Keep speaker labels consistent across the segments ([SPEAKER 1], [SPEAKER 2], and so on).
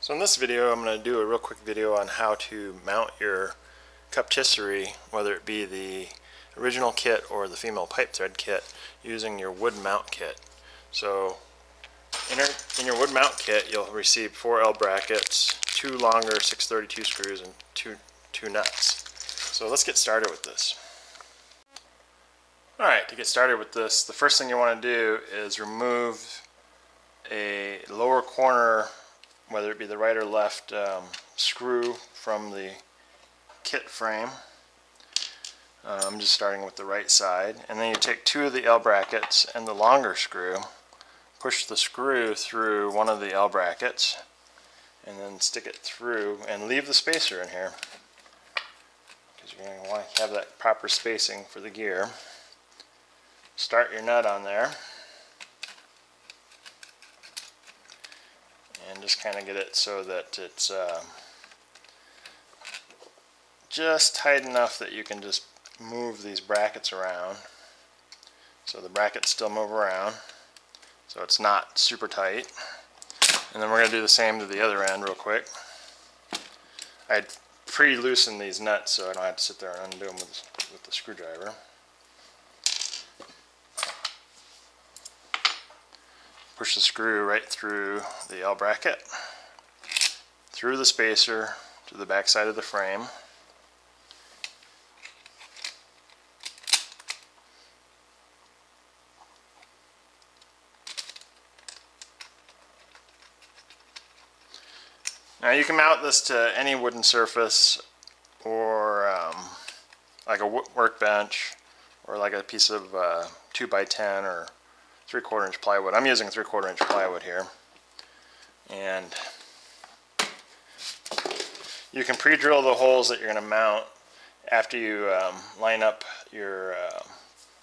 [SPEAKER 1] So in this video I'm going to do a real quick video on how to mount your Cuptisserie, whether it be the original kit or the female pipe thread kit, using your wood mount kit. So in your wood mount kit you'll receive 4 L brackets, 2 longer 632 screws, and two nuts. So let's get started with this. Alright, to get started with this, the first thing you want to do is remove a lower corner, whether it be the right or left screw from the kit frame. I'm just starting with the right side, and then you take 2 of the L brackets and the longer screw, push the screw through one of the L brackets, and then stick it through and leave the spacer in here because you're going to want to have that proper spacing for the gear. Start your nut on there and just kind of get it so that it's just tight enough that you can just move these brackets around. So the brackets still move around, so it's not super tight. And then we're going to do the same to the other end real quick. I'd pre-loosen these nuts so I don't have to sit there and undo them with the screwdriver. Push the screw right through the L bracket, through the spacer to the back side of the frame. Now you can mount this to any wooden surface, or like a workbench, or like a piece of 2x10 or 3/4 inch plywood. I'm using 3/4 inch plywood here. And you can pre-drill the holes that you're going to mount after you line up your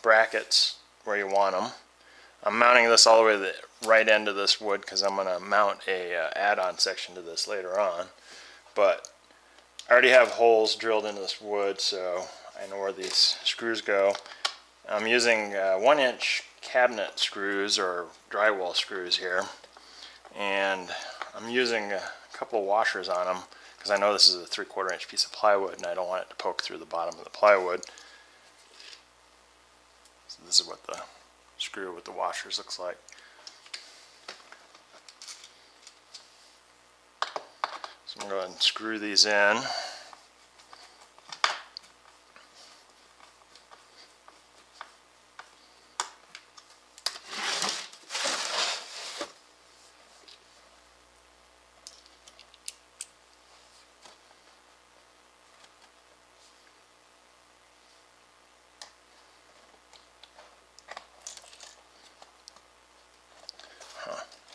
[SPEAKER 1] brackets where you want them. I'm mounting this all the way to the right end of this wood because I'm going to mount a add-on section to this later on. But I already have holes drilled into this wood, so I know where these screws go. I'm using 1-inch cabinet screws or drywall screws here, and I'm using a couple of washers on them because I know this is a 3/4 inch piece of plywood and I don't want it to poke through the bottom of the plywood. So this is what the screw with the washers looks like. So I'm going to go ahead and screw these in.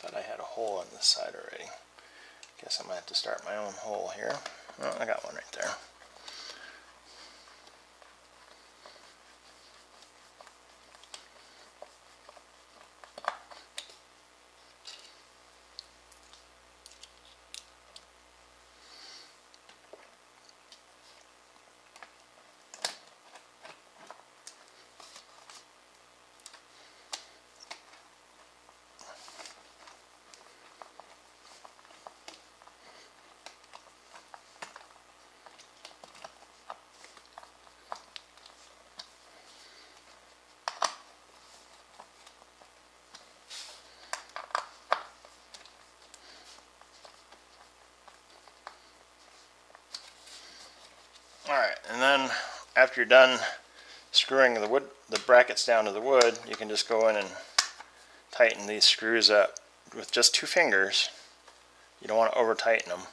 [SPEAKER 1] Thought I had a hole on this side already. Guess I might have to start my own hole here. Oh, I got one right there. Alright, and then after you're done screwing the brackets down to the wood, you can just go in and tighten these screws up with just 2 fingers. You don't want to over tighten them.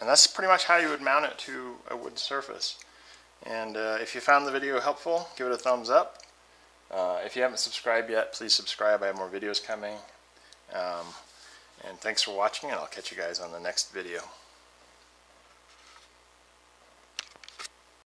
[SPEAKER 1] And that's pretty much how you would mount it to a wood surface. And if you found the video helpful, give it a thumbs up. If you haven't subscribed yet, please subscribe. I have more videos coming. And thanks for watching, and I'll catch you guys on the next video.